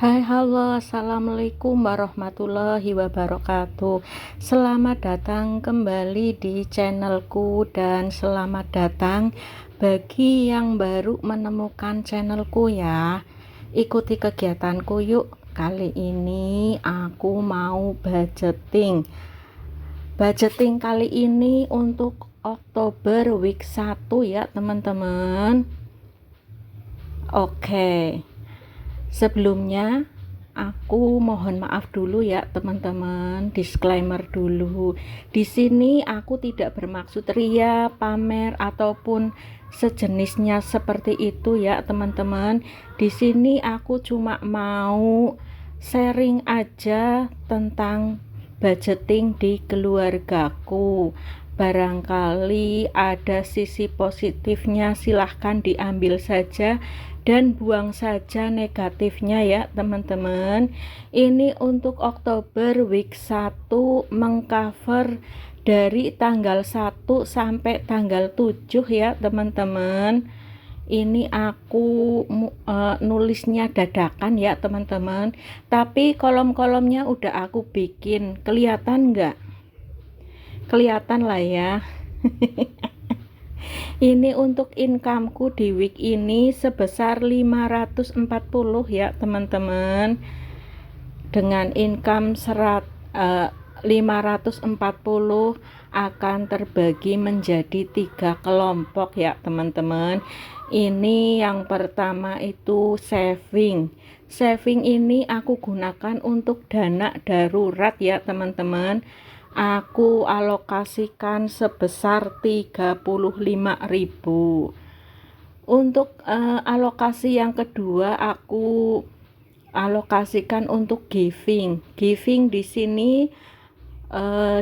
Hai, halo, assalamualaikum warahmatullahi wabarakatuh. Selamat datang kembali di channelku dan selamat datang bagi yang baru menemukan channelku ya. Ikuti kegiatanku yuk. Kali ini aku mau budgeting kali ini untuk Oktober week 1 ya teman-teman. Oke. Sebelumnya aku mohon maaf dulu ya teman-teman, disclaimer dulu. Di sini aku tidak bermaksud ria, pamer ataupun sejenisnya seperti itu ya teman-teman. Di sini aku cuma mau sharing aja tentang budgeting di keluargaku. Barangkali ada sisi positifnya, silahkan diambil saja dan buang saja negatifnya ya teman-teman. Ini untuk Oktober week 1 mengcover dari tanggal 1 sampai tanggal 7 ya teman-teman. Ini aku nulisnya dadakan ya teman-teman, tapi kolom-kolomnya udah aku bikin. Kelihatan nggak? Kelihatan lah ya. Ini untuk incomeku di week ini sebesar 540 ya teman-teman. Dengan income 540 akan terbagi menjadi 3 kelompok ya teman-teman. Ini yang pertama itu saving. Saving ini aku gunakan untuk dana darurat ya teman-teman. Aku alokasikan sebesar 35.000. Untuk alokasi yang kedua aku alokasikan untuk giving. Giving di sini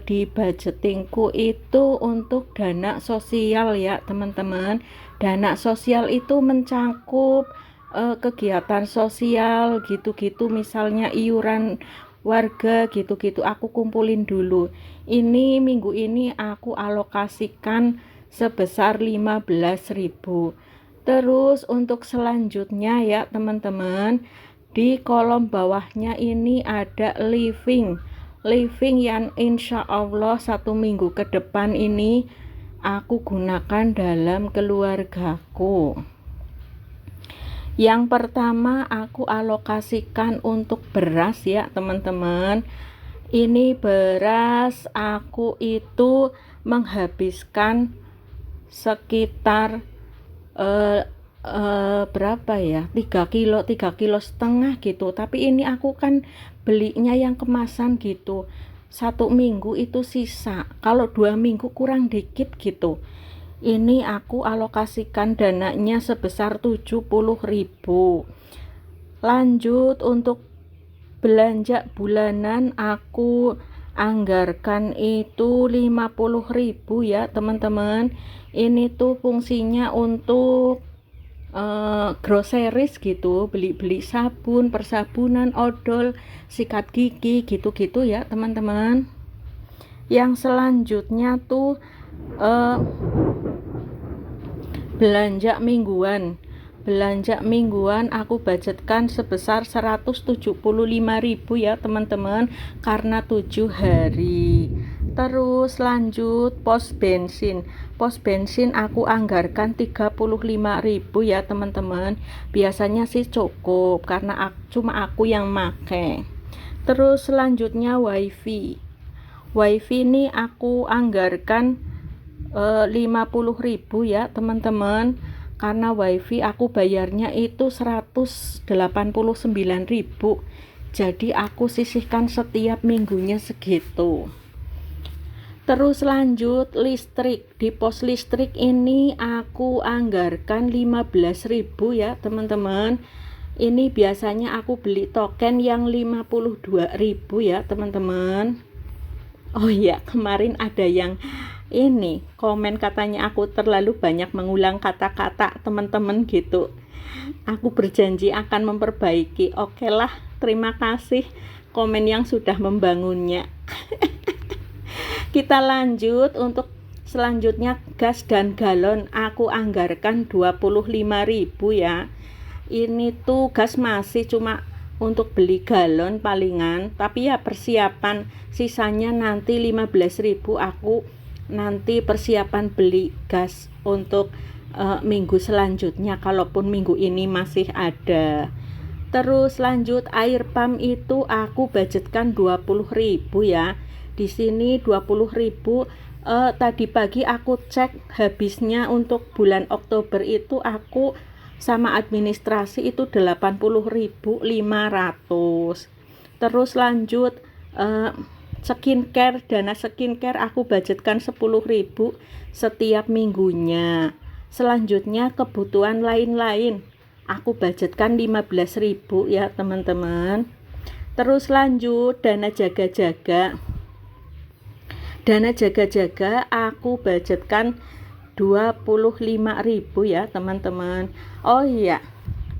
di budgetingku itu untuk dana sosial ya teman-teman. Dana sosial itu mencakup kegiatan sosial gitu-gitu, misalnya iuran warga gitu-gitu aku kumpulin dulu. Ini minggu ini aku alokasikan sebesar 15.000. Terus untuk selanjutnya ya teman-teman, di kolom bawahnya ini ada living yang insya Allah 1 minggu ke depan ini aku gunakan dalam keluargaku. Yang pertama aku alokasikan untuk beras ya teman-teman. Ini beras aku itu menghabiskan sekitar berapa ya, 3 kilo setengah gitu. Tapi ini aku kan belinya yang kemasan gitu, 1 minggu itu sisa. Kalau 2 minggu kurang dikit gitu. Ini aku alokasikan dananya sebesar 70.000. Lanjut untuk belanja bulanan aku anggarkan itu 50.000 ya teman-teman. Ini tuh fungsinya untuk groceries gitu, beli-beli sabun, persabunan, odol, sikat gigi gitu-gitu ya teman-teman. Yang selanjutnya tuh belanja mingguan aku budgetkan sebesar 175.000 ya teman-teman, karena 7 hari. Terus lanjut pos bensin aku anggarkan 35.000 ya teman-teman. Biasanya sih cukup karena cuma aku yang make. Terus selanjutnya wifi ini aku anggarkan 50.000 ya teman-teman, karena wifi aku bayarnya itu 189.000. Jadi aku sisihkan setiap minggunya segitu. Terus lanjut listrik. Di pos listrik ini aku anggarkan 15.000 ya teman-teman. Ini biasanya aku beli token yang 52.000 ya teman-teman. Oh iya, kemarin ada yang ini komen katanya aku terlalu banyak mengulang kata-kata teman-teman gitu. Aku berjanji akan memperbaiki. Oke lah, terima kasih komen yang sudah membangunnya. Kita lanjut untuk selanjutnya gas dan galon aku anggarkan 25.000 ya. Ini tuh gas masih cuma untuk beli galon palingan, tapi ya persiapan sisanya nanti 15.000 aku nanti persiapan beli gas untuk minggu selanjutnya kalaupun minggu ini masih ada. Terus lanjut air pump itu aku budgetkan 20.000 ya. Di sini 20.000. Tadi pagi aku cek habisnya untuk bulan Oktober itu aku sama administrasi itu 80.500. Terus lanjut skincare, dana skincare aku budgetkan 10.000 setiap minggunya. Selanjutnya kebutuhan lain-lain aku budgetkan 15.000 ya teman-teman. Terus lanjut dana jaga-jaga. Dana jaga-jaga aku budgetkan 25.000 ya teman-teman. Oh iya,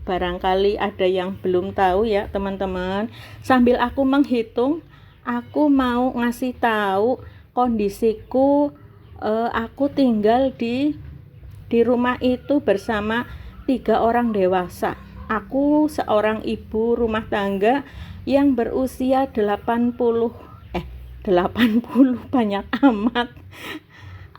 barangkali ada yang belum tahu ya teman-teman. Sambil aku menghitung, aku mau ngasih tahu kondisiku. Aku tinggal di rumah itu bersama 3 orang dewasa. Aku seorang ibu rumah tangga yang berusia 80 banyak amat,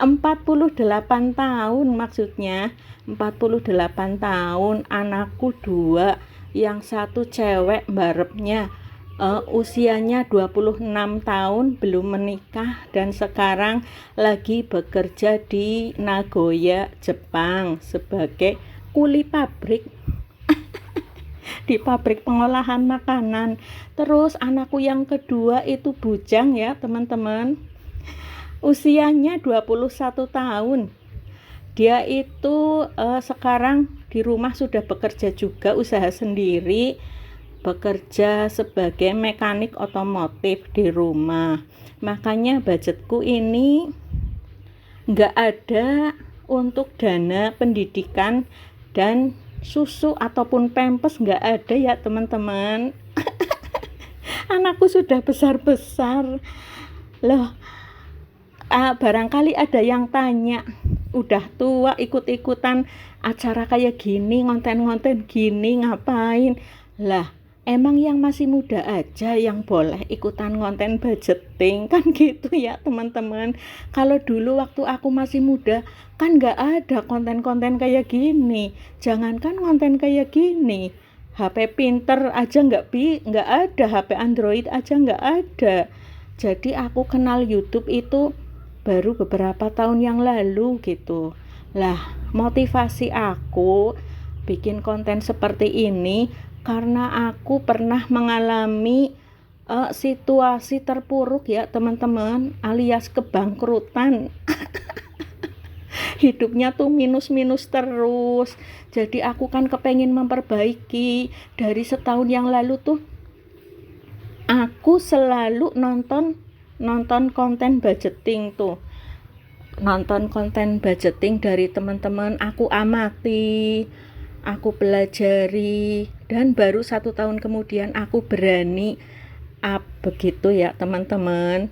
48 tahun maksudnya, 48 tahun. Anakku 2, yang satu cewek mbarepnya, usianya 26 tahun, belum menikah dan sekarang lagi bekerja di Nagoya, Jepang sebagai kuli pabrik di pabrik pengolahan makanan. Terus anakku yang kedua itu bujang ya teman-teman, usianya 21 tahun. Dia itu sekarang di rumah sudah bekerja juga, usaha sendiri, bekerja sebagai mekanik otomotif di rumah. Makanya budgetku ini nggak ada untuk dana pendidikan dan susu ataupun pampers, nggak ada ya teman-teman. Anakku sudah besar-besar loh. Barangkali ada yang tanya, udah tua ikut-ikutan acara kayak gini, ngonten-ngonten gini ngapain? Lah, emang yang masih muda aja yang boleh ikutan konten budgeting kan gitu ya teman-teman. Kalau dulu waktu aku masih muda kan nggak ada konten-konten kayak gini. Jangankan konten kayak gini, HP pinter aja nggak ada, HP Android aja nggak ada. Jadi aku kenal YouTube itu baru beberapa tahun yang lalu gitu. Lah, motivasi aku bikin konten seperti ini karena aku pernah mengalami situasi terpuruk ya teman-teman, alias kebangkrutan. Hidupnya tuh minus-minus terus. Jadi aku kan kepengen memperbaiki. Dari setahun yang lalu tuh aku selalu nonton konten budgeting tuh. Nonton konten budgeting dari teman-teman, aku amati, aku pelajari, dan baru 1 tahun kemudian aku berani up begitu ya teman-teman.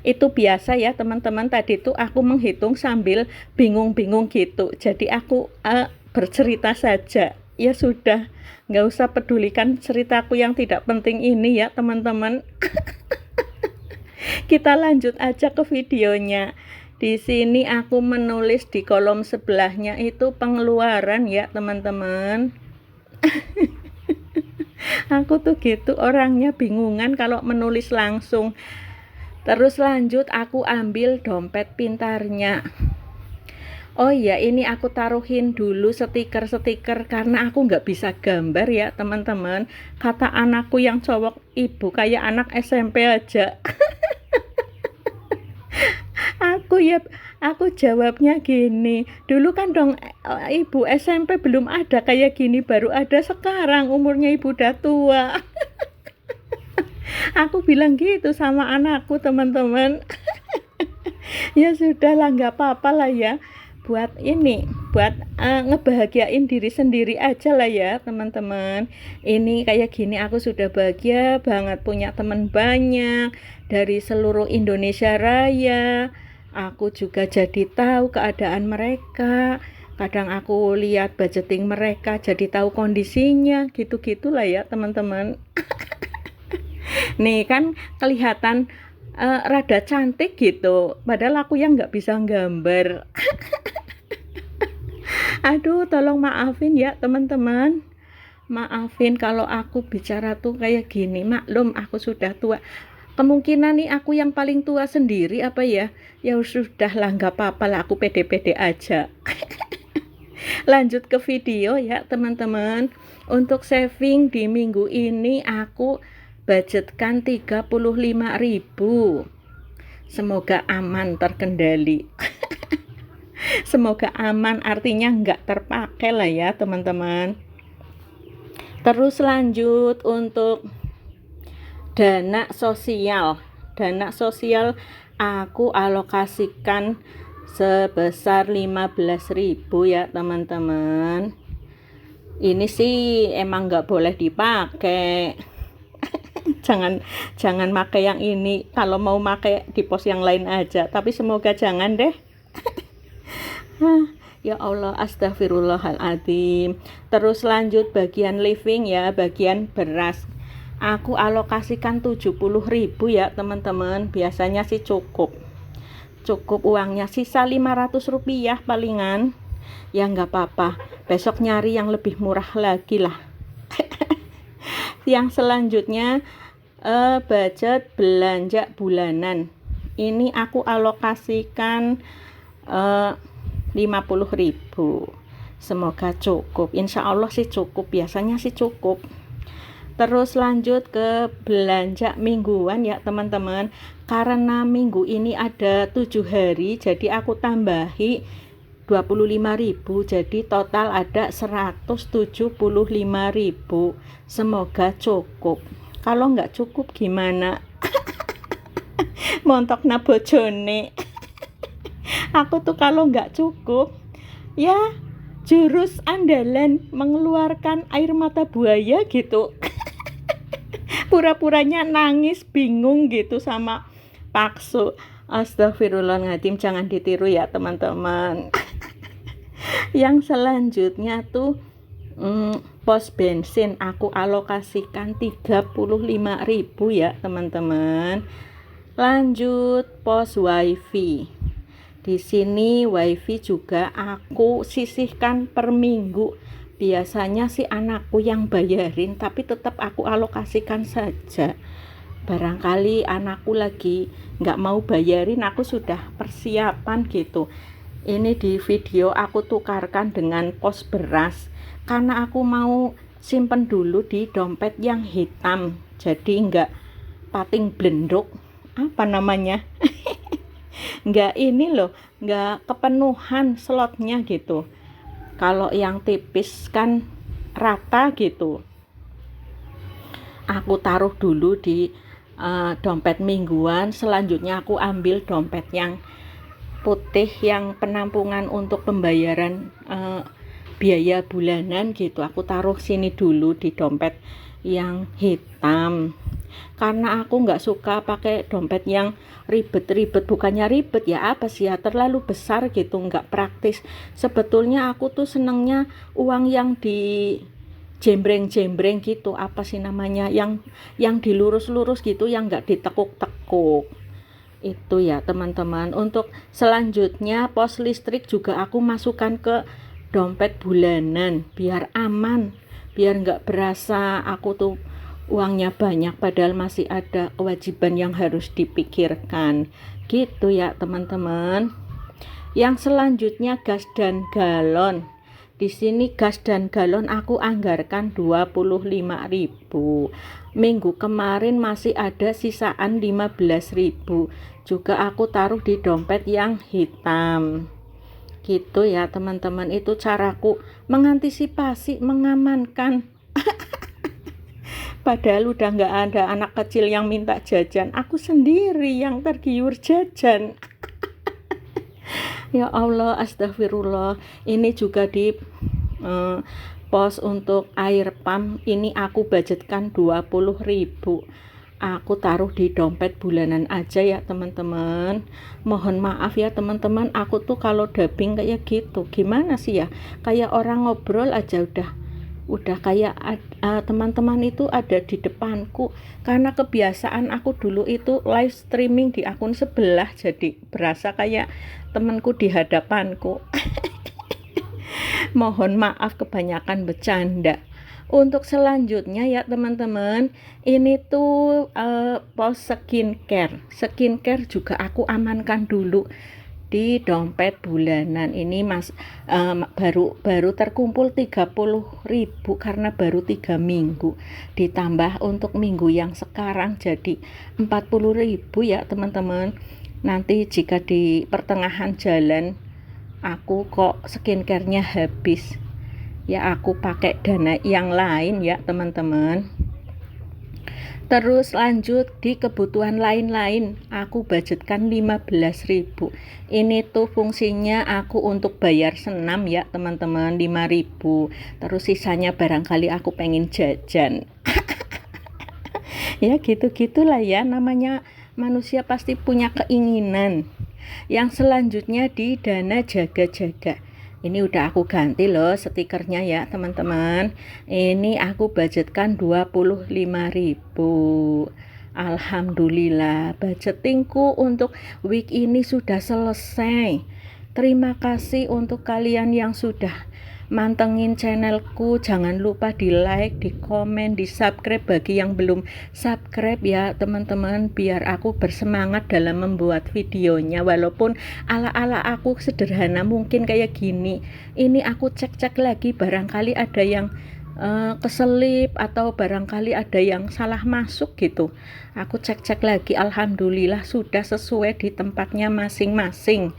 Itu biasa ya teman-teman, tadi tuh aku menghitung sambil bingung-bingung gitu. Jadi aku bercerita saja. Ya sudah, nggak usah pedulikan ceritaku yang tidak penting ini ya teman-teman. Kita lanjut aja ke videonya. Di sini aku menulis di kolom sebelahnya itu pengeluaran ya teman-teman. Aku tuh gitu orangnya, bingungan kalau menulis langsung. Terus lanjut aku ambil dompet pintarnya. Oh iya, ini aku taruhin dulu stiker-stiker karena aku nggak bisa gambar ya teman-teman. Kata anakku yang cowok, ibu kayak anak SMP aja. Aku jawabnya gini, dulu kan dong ibu SMP belum ada kayak gini, baru ada sekarang, umurnya ibu udah tua. Aku bilang gitu sama anakku teman-teman. Ya sudahlah, nggak apa-apa lah ya, buat ngebahagiain diri sendiri aja lah ya teman-teman. Ini kayak gini aku sudah bahagia banget, punya teman banyak dari seluruh Indonesia Raya. Aku juga jadi tahu keadaan mereka. kadang aku lihat budgeting mereka jadi tahu kondisinya, gitu-gitulah ya teman-teman. Nih kan kelihatan rada cantik gitu, padahal aku yang nggak bisa gambar. Aduh, tolong maafin ya teman-teman. Maafin kalau aku bicara tuh kayak gini, maklum aku sudah tua. Kemungkinan nih aku yang paling tua sendiri apa ya? Ya sudah lah, nggak apa-apa lah, aku pede-pede aja. Lanjut ke video ya teman-teman. Untuk saving di minggu ini aku budgetkan 35.000. Semoga aman terkendali. Semoga aman artinya nggak terpakai lah ya teman-teman. Terus lanjut untuk dana sosial. Dana sosial aku alokasikan sebesar 15.000 ya teman-teman. Ini sih emang nggak boleh dipakai. jangan pakai yang ini. Kalau mau pakai di pos yang lain aja, tapi semoga jangan deh. Ya Allah, astagfirullahaladzim. Terus lanjut bagian living ya, bagian beras. Aku alokasikan 70.000 ya teman-teman. Biasanya sih cukup uangnya, sisa 500 rupiah palingan. Ya nggak apa-apa, besok nyari yang lebih murah lagi lah. Yang selanjutnya budget belanja bulanan. Ini aku alokasikan 50.000. Semoga cukup, insya Allah sih cukup, biasanya sih cukup. Terus lanjut ke belanja mingguan ya teman-teman. Karena minggu ini ada 7 hari, jadi aku tambahi 25.000, jadi total ada 175.000. Semoga cukup. Kalau nggak cukup gimana? Montokna bojone. Aku tuh kalau nggak cukup, ya jurus andalan mengeluarkan air mata buaya gitu. Pura-puranya nangis, bingung gitu sama paksu. Astagfirullahaladzim, jangan ditiru ya teman-teman. Yang selanjutnya tuh pos bensin aku alokasikan 35.000 ya teman-teman. Lanjut pos wifi. Di sini wifi juga aku sisihkan per minggu. Biasanya sih anakku yang bayarin, tapi tetap aku alokasikan saja. Barangkali anakku lagi nggak mau bayarin, aku sudah persiapan gitu. Ini di video aku tukarkan dengan pos beras, karena aku mau simpen dulu di dompet yang hitam, jadi nggak pating blendok, apa namanya, nggak ini loh, nggak kepenuhan slotnya gitu. Kalau yang tipis kan rata gitu. Aku taruh dulu di dompet mingguan. Selanjutnya aku ambil dompet yang putih, yang penampungan untuk pembayaran biaya bulanan gitu. Aku taruh sini dulu di dompet yang hitam. Karena aku nggak suka pakai dompet yang ribet-ribet. Bukannya ribet ya, apa sih ya, terlalu besar gitu, nggak praktis. Sebetulnya aku tuh senengnya uang yang di jembreng-jembreng gitu, apa sih namanya, yang dilurus-lurus gitu, yang nggak ditekuk-tekuk. Itu ya teman-teman. Untuk selanjutnya pos listrik juga aku masukkan ke dompet bulanan biar aman, biar nggak berasa aku tuh uangnya banyak padahal masih ada kewajiban yang harus dipikirkan gitu ya teman-teman. Yang selanjutnya gas dan galon. Di sini gas dan galon aku anggarkan 25.000. Minggu kemarin masih ada sisaan 15.000. Juga aku taruh di dompet yang hitam. Gitu ya teman-teman, itu caraku mengantisipasi, mengamankan. Padahal udah nggak ada anak kecil yang minta jajan, aku sendiri yang tergiur jajan. Ya Allah, astagfirullah. Ini juga di pos untuk air pump, ini aku budgetkan 20.000. aku taruh di dompet bulanan aja ya teman-teman. Mohon maaf ya teman-teman, aku tuh kalau dubbing kayak gitu gimana sih ya, kayak orang ngobrol aja udah kayak teman-teman itu ada di depanku, karena kebiasaan aku dulu itu live streaming di akun sebelah, jadi berasa kayak temanku di hadapanku. Mohon maaf kebanyakan bercanda. Untuk selanjutnya ya teman-teman, ini tuh pos skincare juga aku amankan dulu di dompet bulanan. Ini baru terkumpul 30.000 karena baru 3 minggu, ditambah untuk minggu yang sekarang jadi 40.000 ya teman-teman. Nanti jika di pertengahan jalan aku kok skincare-nya habis, ya aku pakai dana yang lain ya teman-teman. Terus lanjut di kebutuhan lain-lain, aku budgetkan 15.000. Ini tuh fungsinya aku untuk bayar senam ya teman-teman, 5.000. Terus sisanya barangkali aku pengen jajan. Ya gitu-gitulah ya, namanya manusia pasti punya keinginan. Yang selanjutnya di dana jaga-jaga. Ini udah aku ganti loh stikernya ya teman-teman. Ini aku budgetkan 25.000. Alhamdulillah, budgetingku untuk week ini sudah selesai. Terima kasih untuk kalian yang sudah mantengin channelku. Jangan lupa di like, di komen, di subscribe bagi yang belum subscribe ya teman-teman, biar aku bersemangat dalam membuat videonya. Walaupun ala-ala aku sederhana mungkin kayak gini, ini aku cek-cek lagi, barangkali ada yang keselip atau barangkali ada yang salah masuk gitu. Aku cek-cek lagi, alhamdulillah sudah sesuai di tempatnya masing-masing.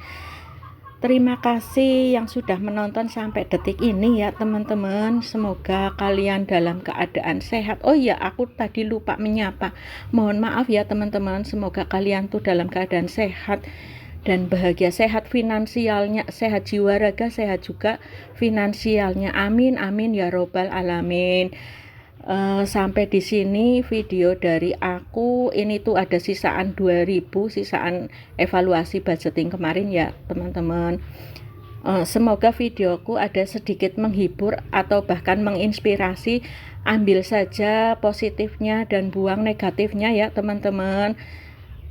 Terima kasih yang sudah menonton sampai detik ini ya teman-teman. Semoga kalian dalam keadaan sehat. Oh iya, aku tadi lupa menyapa. Mohon maaf ya teman-teman. Semoga kalian tuh dalam keadaan sehat dan bahagia, sehat finansialnya, sehat jiwa raga, sehat juga finansialnya. Amin amin ya robbal alamin. Sampai di sini video dari aku. Ini tuh ada sisaan 2.000, sisaan evaluasi budgeting kemarin ya teman-teman. Semoga videoku ada sedikit menghibur atau bahkan menginspirasi. Ambil saja positifnya dan buang negatifnya ya teman-teman.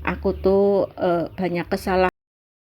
Aku tuh banyak kesalahan